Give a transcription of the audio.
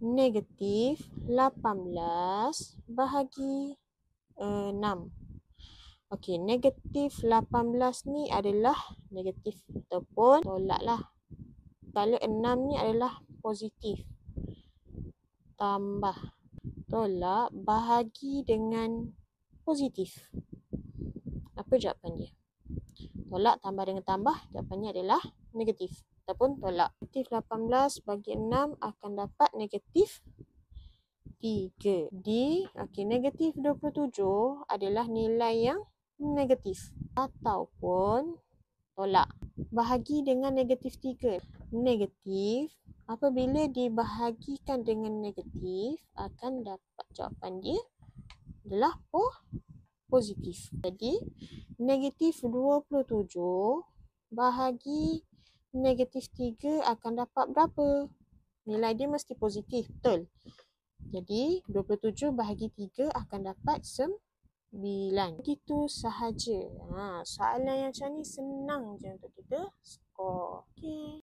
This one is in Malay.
negatif 18 bahagi 6. Okey, negatif 18 ni adalah negatif ataupun tolak lah. Kalau 6 ni adalah positif. Tambah. Tolak bahagi dengan positif. Apa jawapan dia? Tolak tambah dengan tambah, jawapannya adalah negatif ataupun tolak. Negatif 18 bagi 6 akan dapat negatif 3. Negatif 27 adalah nilai yang negatif ataupun tolak. Bahagi dengan negatif 3. Negatif apabila dibahagikan dengan negatif akan dapat jawapan dia adalah positif. Jadi negatif 27 bahagi negatif 3 akan dapat berapa? Nilai dia mesti positif, betul? Jadi 27 bahagi 3 akan dapat 9. Begitu sahaja. Soalan yang macam ni senang je untuk kita skor. Okey.